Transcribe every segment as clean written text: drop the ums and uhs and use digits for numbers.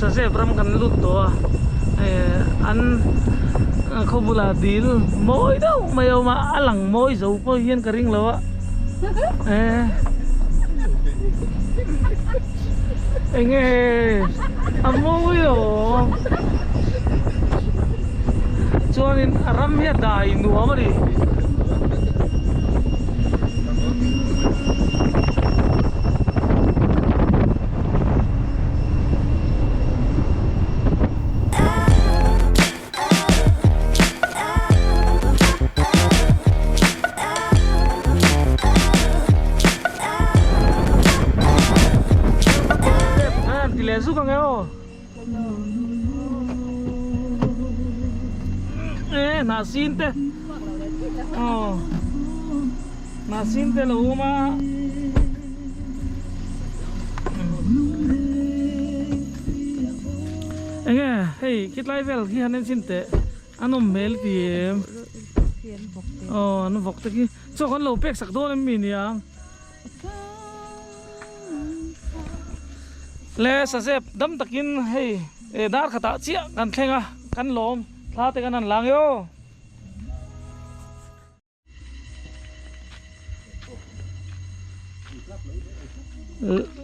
sa zebra kan luto an ko bula dil moi daw mayo maalang moi zo po yan karing lawa enge amoy yo chuanin aram ya dai nu amari lesu kang eo nasin te nasin te lo uma enge hey kit lai vel ki hanen sin te anom mel ti anu vok te ki cho kan lo pek sak do nem mi ni ang le sa zep dam takin hey dar khata chia kan thlenga kan lom thla te kan an lang yo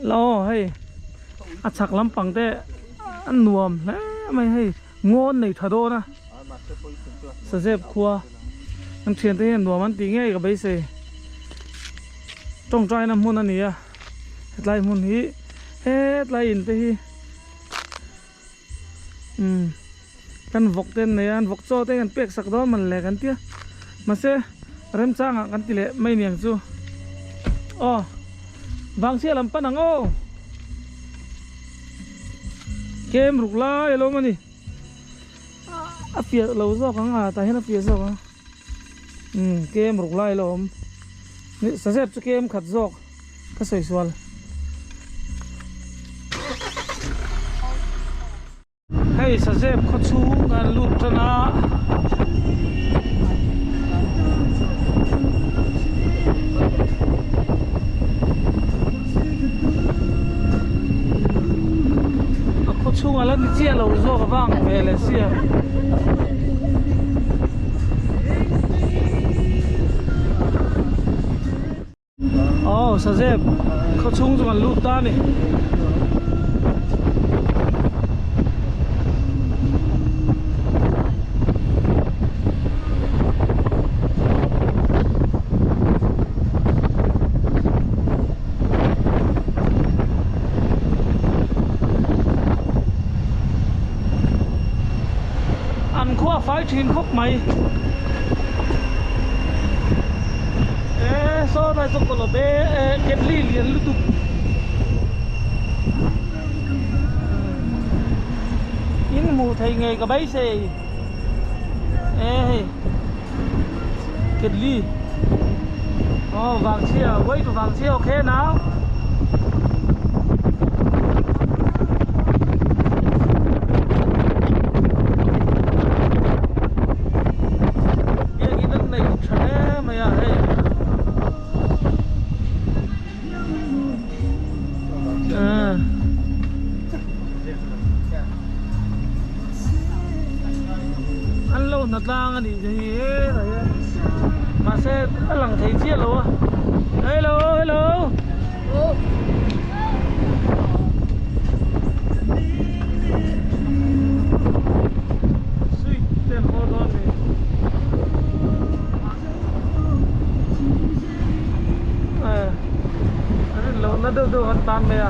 lo hey achak lampang te an nuam le mai hey ngon nei thado na sa zep khua an thian te nuam an ti nge ka bai se tong trai na mun ani a hetlai mun hi lại in thế hi kan vok ten này an vok cho ten kan pek sak đó man le kan tia mà se rem chang kan ti le mai niang chu vang sia lam panang o kem ruk la elo mani a pia lo zo kang ta hen a pia zo ka kem ruk la elo ni sa sep chu kem khat zok ka soi swal hey sa zep kho chu ngan lut tana kho chu ala ni chia lo zo ka wang ve le sia sa zep kho chu ngan lut ta ni phải chín khúc mày so đây số còn là bé kết ly liền liên tục in mù thầy nghề cả bấy xe kết ly vàng chia quay tụ vàng chia ok nào nát lang anh đi mà xe lằng thấy chia luôn hello hello suy tên hồ đó thì lâu nó đâu ăn tan mẹ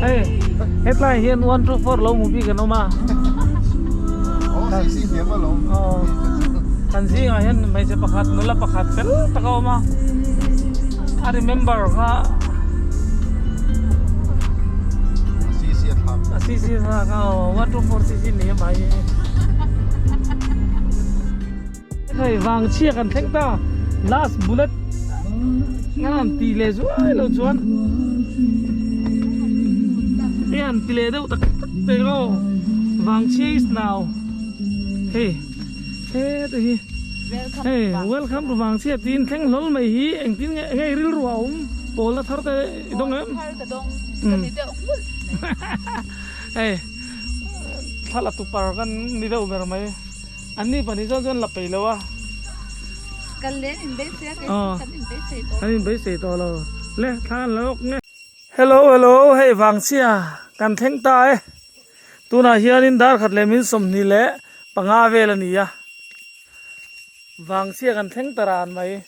hey headline hian 124 lo movie kan oma si hiếm mà lắm kan si nga hian mai se pakhat nula pakhat fel taka oma I remember kha si tham si ka 124 cc ni mai hey wang chia kan theng ta last bullet ngan ti le zu ai lo chuan yan ti le deuh tak te lo wang chia is now hey hey welcome to wang chia tin theng lol mai hi eng tin ngai ril ruaum pol la thar te dong em hey thala tu par kan ni deuh ber mai ani pani jon la pe lo wa Kalian invest ya, kan invest itu. Anh bây giờ to lo, lẽ thang lộc nghe. Hello, hey vàng xia, can theng tai. Tu na hiền in dar khát lệ min som ni lệ, panga về là ni ya. Vàng xia can theng taran mai.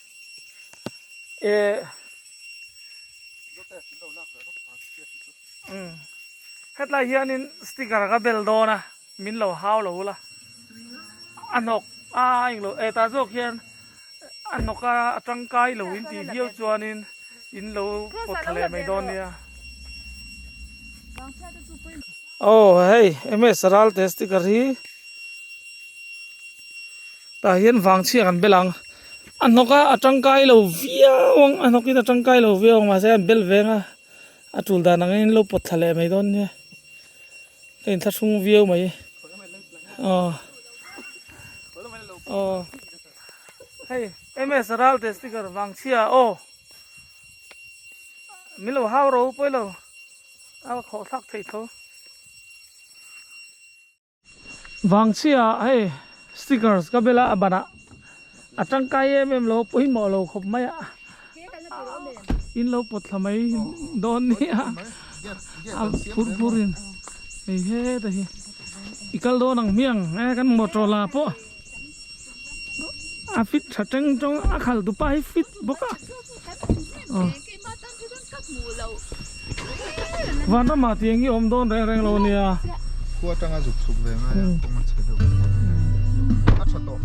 Hết lại hiền in sticker cái bell đó na, min lâu hao lâu la. Anok, anh lo, ta dốc hiền. Anh nó cả trăng cay lâu in thì hiếu cho nên in lâu bột thề mày đón nha. Oh hey em saral test kar hi. Ta hiền vàng chia ăn belang. Anh nó cả trăng cay lâu viêu, anh nó kia trăng cay lâu viêu mà sẽ bel venga. Atul da nang in lâu bột thề mày đón nha. Tên thắt sung viêu mày. Hey em saral test kar vàng chia milo hao ro poi lo a kho thak thei tho wang chia hey stickers ka bela bana atang kai em lo poi mo lo khop mai in lo pot thamai don ni a purpurin ei he ta hi ikal do nang miang kan motola po a fit thateng trong a khal tu pai fit bokaวันนั้นมาเตียงที่อมโดนแรงๆเราเนี่ยขั้วตั้งอาจุกสุกเลยไหมต้องมาเฉยดูอัดสต๊อก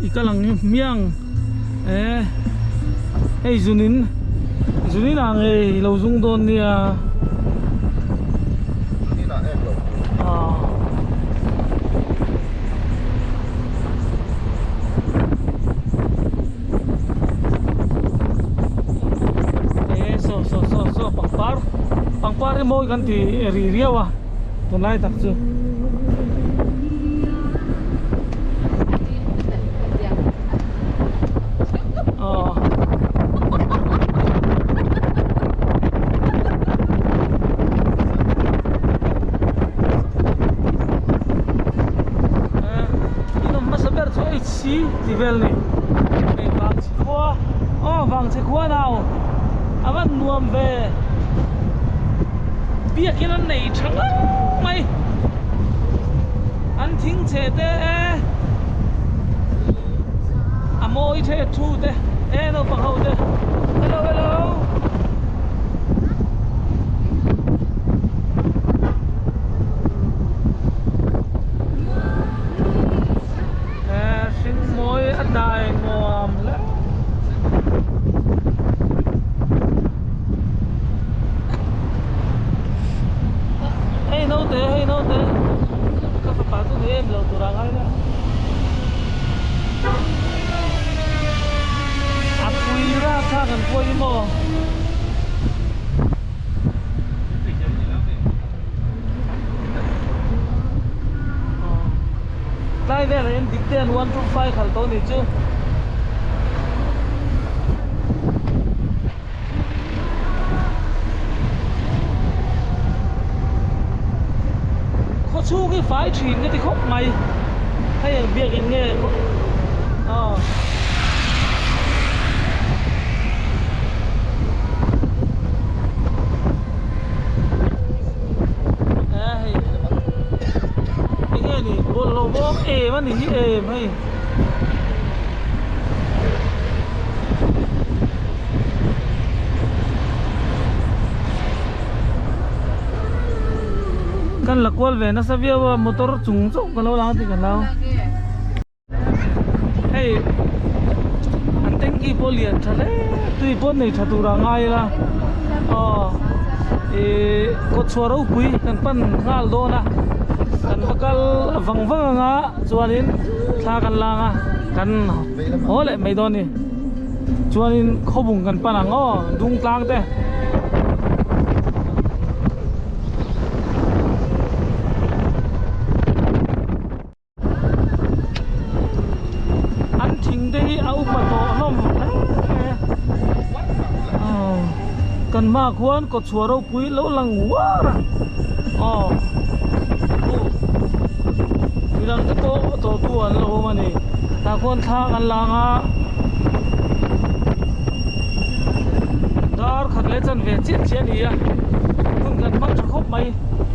อีกกำลังเมียงเฮ้ยจุนินนางเราซุงโดนเนี่ยนี่น่ะแอบหลบpangpar mo kan ti ria wa tunai tak chu ino masaber chu ai chi ti vel ni wang chi khwa nào awan nuam ve biết cái nó này trắng lắm mày anh thính chế thế à môi thế thu thế nó bằng hậu thế hello xin môi ăn đài ngon lắm hey no te ka sapato ni em lo turang ai da apui ra tha kan poi mo lai ve la em dikten 125 khal to ni chu chú cái phái truyền cái thì khóc mày hay là việc anh nghe cái nghe này bồn lô bó êm á nỉ êm hay kan la kwal ve na savia wa motor chung chok kan lo lang ti kan lao hey an teng ki polian thale tui pon nei thatu ra ngai la ko chwaro pui kan pan ngal do na kan bakal vang nga chuanin tha kan langa kan hole mai do ni chuanin khobung kan pan ang dung tlang te an thing de au pa to nom kan ma khuan ko chwaro pui lo lang wa ilang to tu an lo mani ta kon tha kan langa dar khat le chan ve chet chen ia kun kan mang khop mai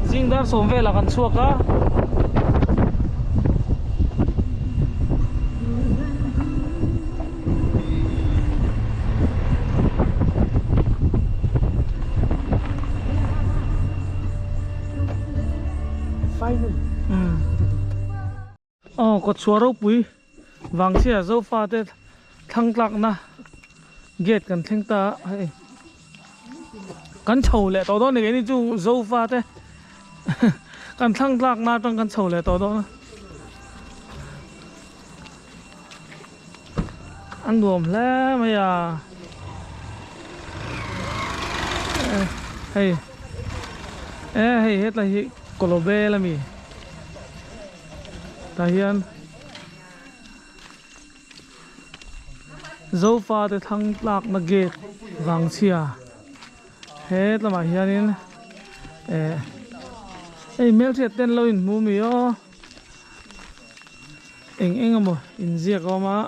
jing dar som ve la kan chuaka có chua rau pui vàng xia dâu pha te thăng lạc na gate cần thăng ta hay cần chầu lệ tao đó này cái này chú dâu pha te cần thăng lạc na trong cần chầu lệ tao đó ăn đùm lẽ mày à hay hay hết là colobe là mi ta hiền dâu pha để thăng lạc na gate vàng xia hết là mà hiền in mel thiệt tên lâu in mua mì ó anh mà in giặc có mà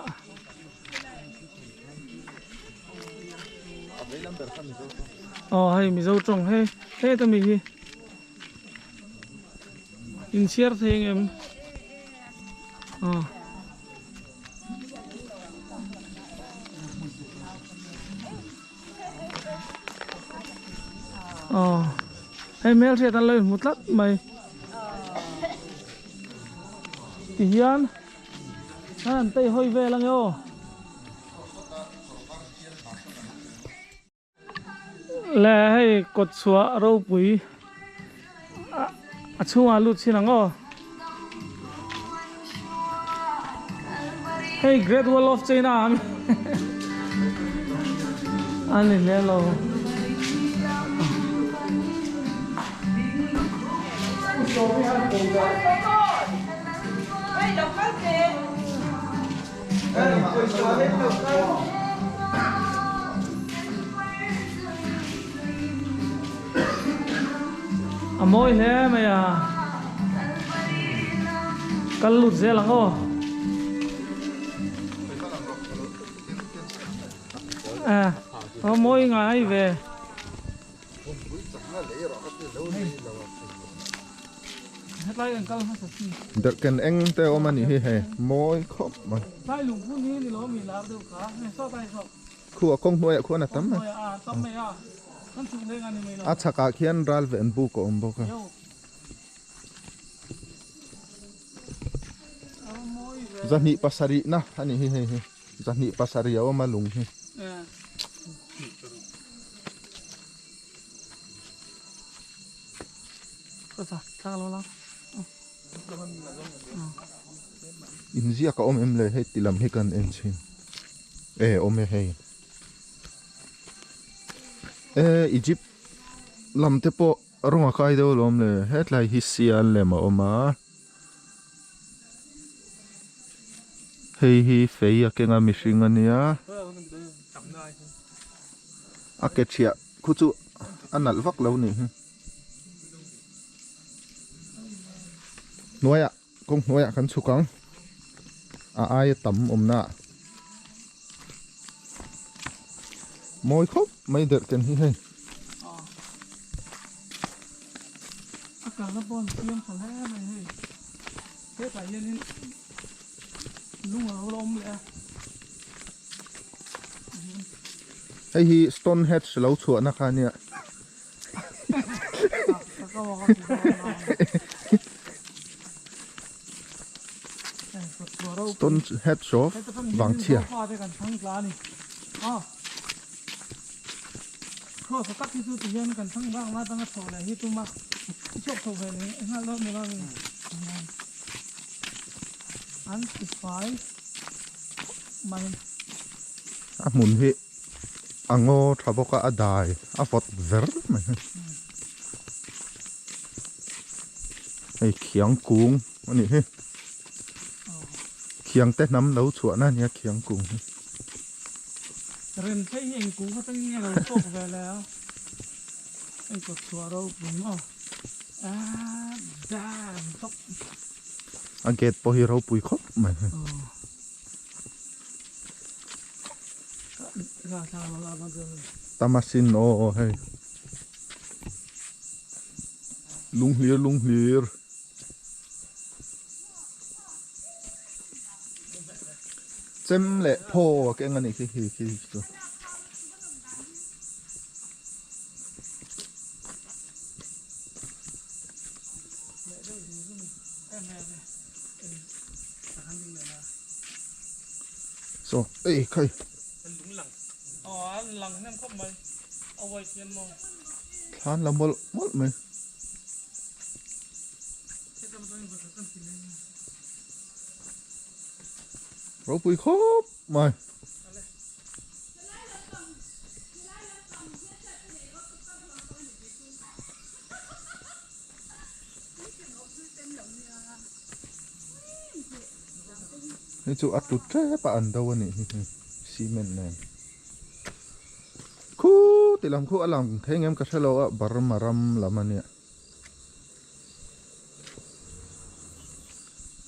hay mì dâu trồng hay ta mì in share thấy em hay mail thiệt anh lên một lát mày thì hiền anh tây hơi về lăng yo lẽ hay cột xóa rau bụi chung alu xin nắng o hey Great Wall of China anh lên lên lo môi thế mày à cắn lụt dễ lắm ô môi ngay về đợt cần anh tao mà nhỉ hè môi khóc mà khu con nuôi khu nào tắm à chắc cả khi anh ra về anh bu có bu cả zani pasari na hani he zani pasari ya ma lung he India ka em le he tilam he kan en chin ome he Egypt lam te po ronga kai do lom le het lai hisian le ma oma hi fei a kenga mishing ania a ke chia khu chu anal vak lo ni noya kong noya kan chukang ai tam omna môi khóc mấy đợt cần hi hay cả nó bon xiêm phải hết này hết phải lên lung ở lom lẹ hi Stonehenge lâu chuột na kha nia ก็ว่าเขาตัวเรา ต้นเฮ็ดชอฟวางเชีย พอได้กันทั้งร้านนี่อ๋อครัวสตั๊กที่สุดเย็นกันทั้งบ้างมาตั้งแต่โถเลยที่ตุ้มมาชอบโถเลยงั้นเราไม่ต้องอันสิบไฟมัน อ่ะหมุนพี่อ่ะโง่ทบก็อ่ะได้อ่ะฟอดเวอร์มันไอ้เขียงกุ้งอันนี้พี่เขียงแต่น้ำเหลาฉวนนั่นเนี่ยเขียงกุ้ง เรียนใช้เองกูก็ต้องเงี้ยเราตกไปแล้วไอ้กดตัวเราผมอ่ะด้านตก อังเกตพอฮีเราปุ๋ยครบไหม ราคาเราบางที ตามาซินโอ้เฮ้ยลุงเฮียร์เจมเละพ่อแกงอันนี้คือตัวโซ่เอ้ยใคร อ๋อหลังนั่นเข้ามาเอาไว้เทียนมอง ทานละหมดไหม ที่จะมาต้องอยู่กับต้นกินเลย เราปุ๋ยครบไหมนี่จูอัดตุดแค่ปะอันเดาวันนี้ซีเมนต์เนี่ยคู่ติลำคู่อลังเทงเอ็มกระเชลอ่ะบารมารำละมันเนี่ย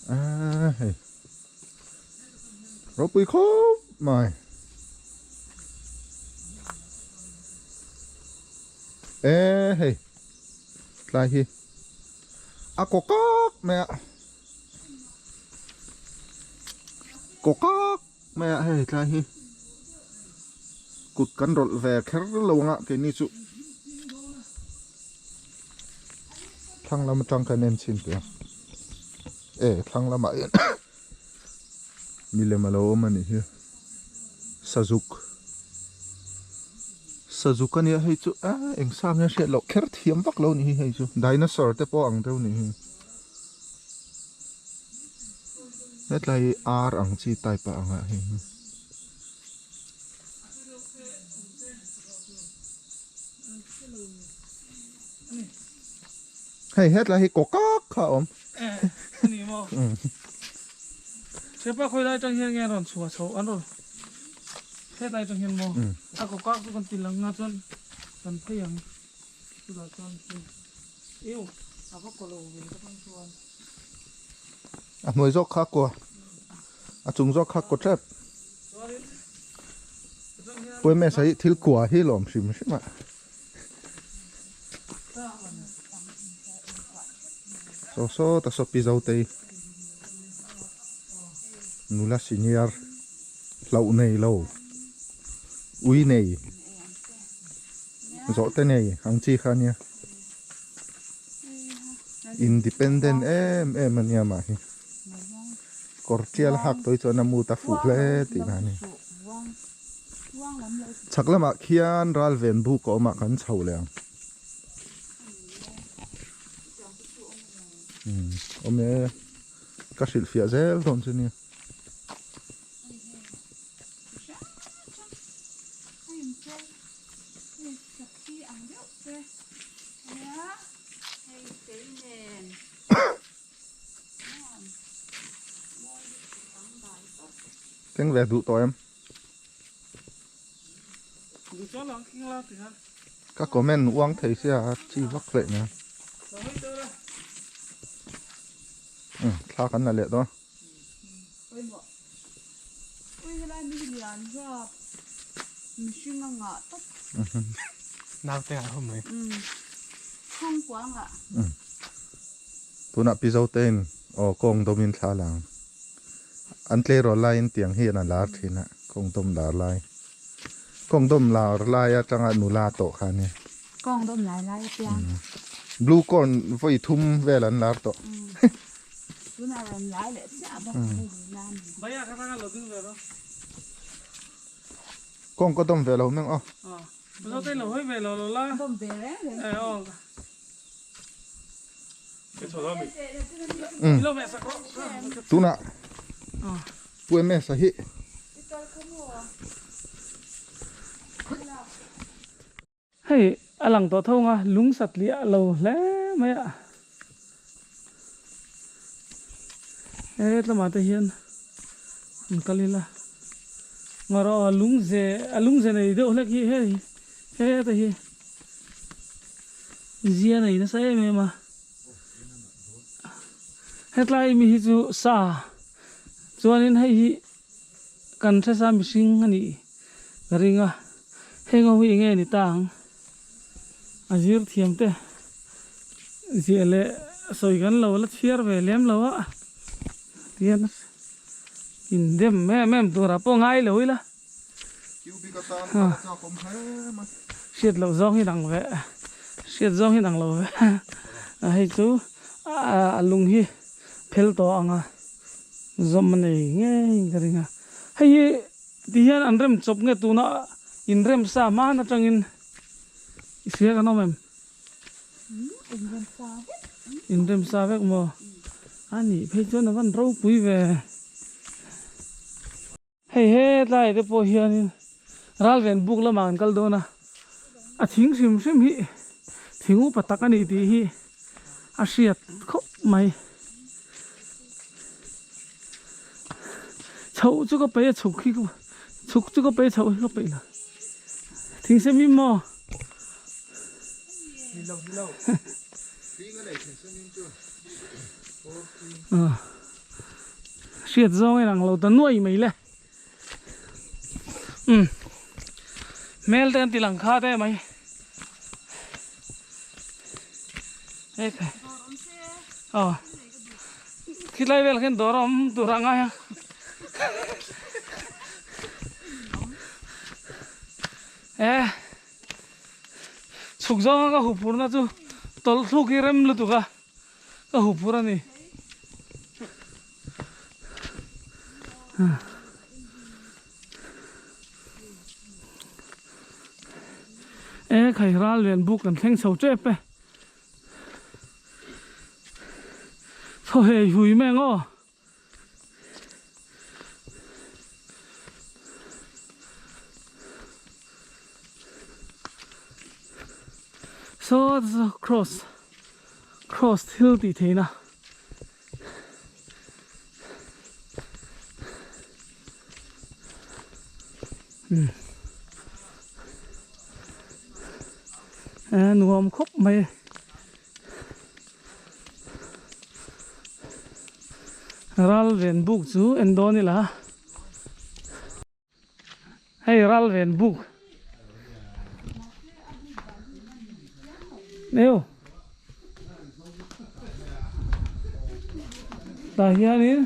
เฮ้ยเราปุ๋ยครบไหมเฮ้ยลายฮีอะกกอกแม่กกอกแม่เฮ้ยลายฮีกุดกันรถแวกแค่ระวังอ่ะแกนี่สุทางเรามาจังกันเน้นชินเดียวทางเรามาเอ็นมีเลมาโลมันนี่เฮ้ยซาซุกเนี่ยให้จุเอ็งสามเนี่ยเสียหลอกแค่เทียมวักเรานี่ให้จุไดโนเสาร์แต่พออังเท่านี้เน็ตไลอาร์อังจีไตปะอังอ่ะให้เฮ็ดไลกกอกค่ะอมนี่มองเชื่อป่ะคุยได้จังเฮียนแง่รอนชัวโชอันนั้นแค่ได้จังเฮียนมองถ้าก็ทุกคนติดหลังงาจนกันเพียงสุดาจนอิ้วเอาก็กลัววินก็ต้องชวน หน่วยจอกคักกว่าจุงจอกคักกว่าแทบป่วยแม่ใส่ทิลกัวให้หลอมสิมใช่ไหมโซแต่สปีเจ้าเตยนูลาซินียร์เราเนยเราอุ้ยเนยโซเตเนยอังจีขันเนี่ยอินดิเพนเดนมันเนี่ยมาฮิกอร์เจียลหักตัวจนมูตาฟุกเลตินานี่ชักละมาเขียนรัลเวนบุกออกมากันเฉาเลยโอเมก็สิลฟิอาเซลตอนนี้ Tiếng về đủ tội em. Các comment uống thấy sẽ chi vắc lệ nè. Tha khăn là lệ đó. Nào tên hôm nay. Không quá ạ. Tôi nạp pi dâu tên. Con tôm in tha làng. Anh lê rồi lại tiếng hiền là lát thì nè. Con tôm đá lại. Con tôm là lại chẳng hạn nụ la tổ khá nè. con đom lại piang blue corn voi thum velan lar to bữa nào làm lại để xả bông làm bây giờ các bạn lột đi về đó con có dom velo nang o bây giờ tên là hơi về là bông về đấy cái chỗ đó mình lo mẹ sao có tu na pu me sa hi hey alang to thong à lung sat lia lâu lẽ mấy ạ ê tao mà tao hiền kalila ngaro lung ze này đâu lek hi he tao hi zia này nó sai mẹ mà hết lại mi hi chu sa chuan in hei kan tha sa mi sing ani ringa hengo hui nge ni tang azir thiam te ziele soi gan lo la thiar ve lem lo a tian in dem mem tu ra po ngai lo ila siết lo zong hi dang ve siết zong hi dang lo ve hei chu lung hi phel to anga zom nei nge garinga hei ti hian an rem chop nge tu na in rem sa ma na tangin isia ka no mem in rem sa vek mo ani phei chu na van ro pui ve hei he lai te po hian in ral ven buk la man kal do na a thing sim hi thingu patak ani ti hi a hriat khop mai chậu chú có bé chậu khi chú có bé chậu có bé là thỉnh xem im mò siết rong cái thằng lâu tấn nuôi mấy lẹ mel tên thì lằng khá thế mày hết khi lấy về cái đồ rom đồ răng ai suk zong ka hupur na chu tol thu ki rem lu tu ka hupur ani khai ral ven buk kan thleng chho che pe tho he hui meng o so the cross hill ti thế na nuông khúc mày ral ven buk chu endoni la hey ral ven buk nêu ta hian in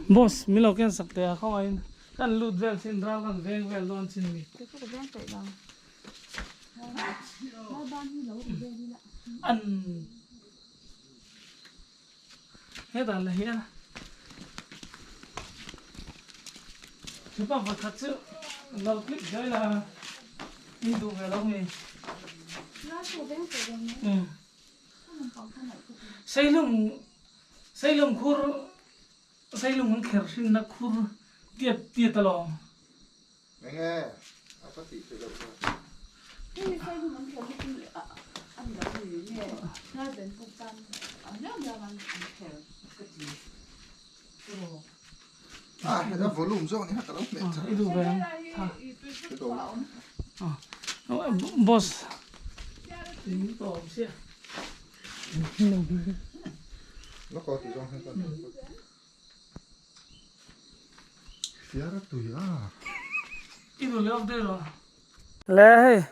boss mi lo ken sakte a không ai kan lut vel sin ral kan veng vel don sin mi an hết là hiền chúng ta phải thật sự lâu clip đấy là đi đủ về lâu nghề xây lồng khur xây lồng khэр xin là khur tiệt tiệt talo nghe apa ti selo cái xây lồng khэр thì ăn được gì nhỉ ra đến phục tan nếu là ăn khэр cái gì da volume zo ni hakalo me đi đủ về boss những tổ xe nó có thì zo hay con fiara tu ya đi đủ leo đây rồi lẽ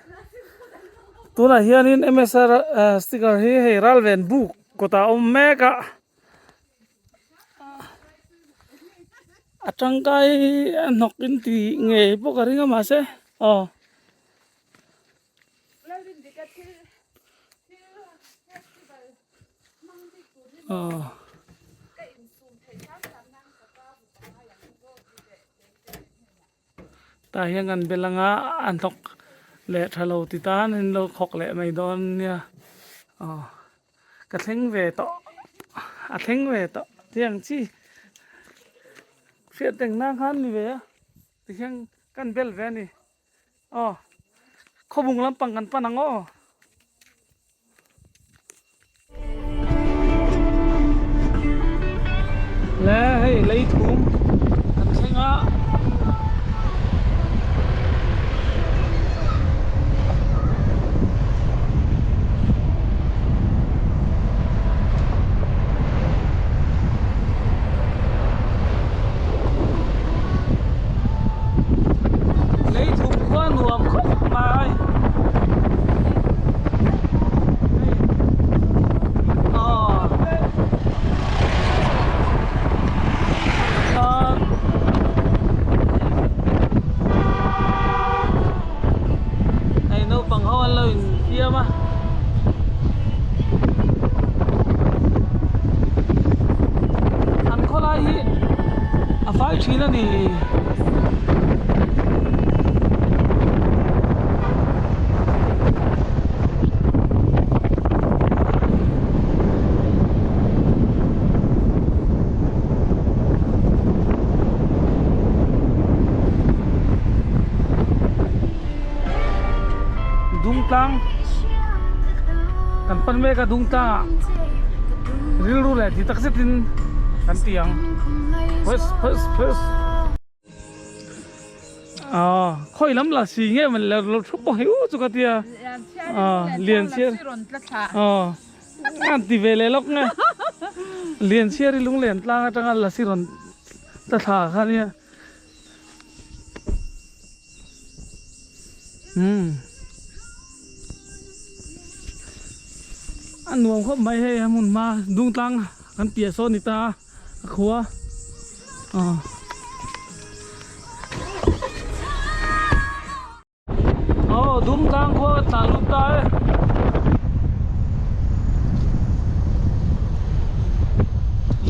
tuna hianin MSR sticker hi hei ralven book kota omega atangkai nokin ti nge pokaringa mase oh oh ta hian kan belanga antok le thalo titan hin lo khok le mai don nia oh ka thleng ve to a thleng ve to tiang chi phiat teng nang khan ni ve ti hian kan bel ve ni oh khobung lampang kan panang o le hei lấy thum kan thenga China ni dung tang kan pan me ka dung ta ril ru le ti tak setin kan tiang first khoi lam la si nge man la lo thup bo hiu chu ka tia liền xiên an ti vele lok nge liền xiên lung liền tlang atang la si ron ta tha kha nia an nuông khop mai he mun ma dung tlang kan tia so ni ta khua đúng tang khua ta lúc tới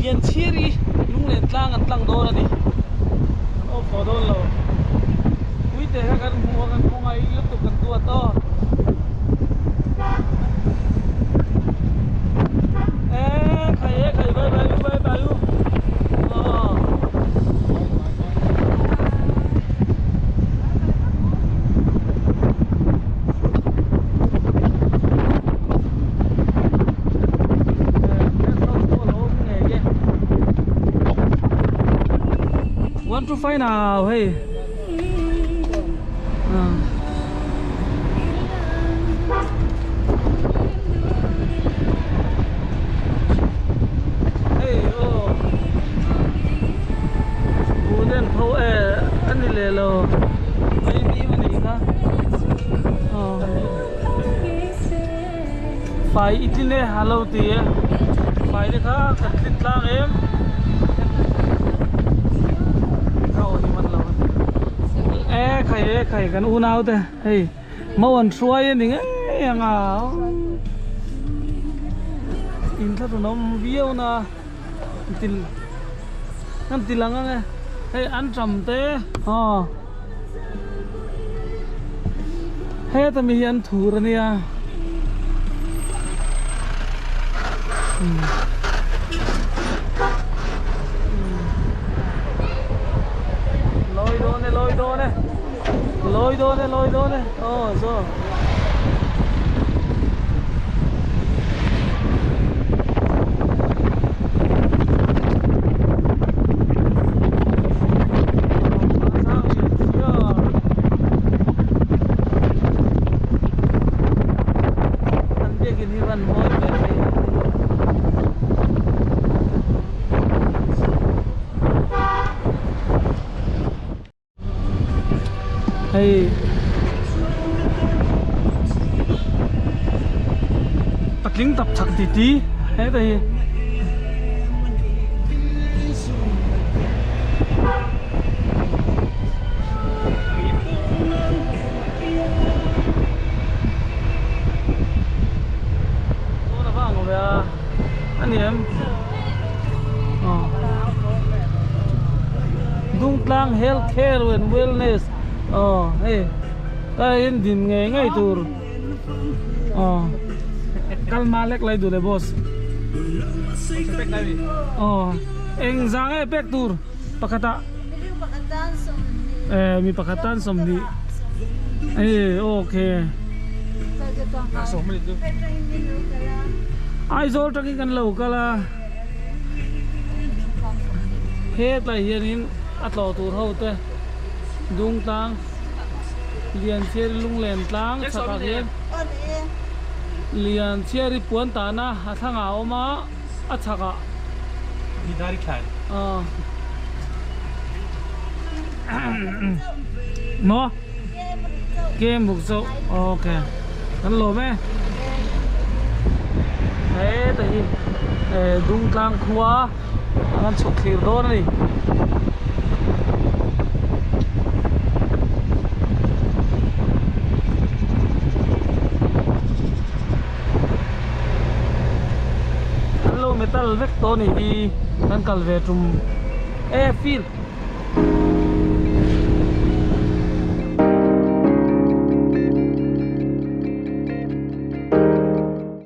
liền chia đi lúc liền tlang ăn tlang đô ra đi ô phổ đô lâu quý tệ các anh mua các con ấy lúc tục cần tua to khai bay luôn want to find nào hey hey oh buồn thâu anh đi lề lò mấy tí mà đi cả phải ít nè hello tí phải đi cả cắt tít lang em khai kan u nào te hey mau an suai ni nge nga in tha nom viau na til nan tilanga nge hey an cham te hey ta mi an thur ania lôi đô này rồi hey tập chặt tí tí thế thì nó là vàng về anh em dung lang healthcare and wellness hey cái in điểm nghe ngay tur kalmalek lay dulu bos eng zange pek tur pakata mi pakatan somdi okay ai zol taki kan lo kala het la hianin atlo tur ho te dung tang lian cher lung len tlang chaka hian lian cher puan ta na athanga oma achaka Hidari khai. nó game bục sâu ok hắn lồ mẹ thế thì đúng lang khóa hắn sụt khỉu đó này hắn lồ metal vector này đi hắn cần về trùng airfield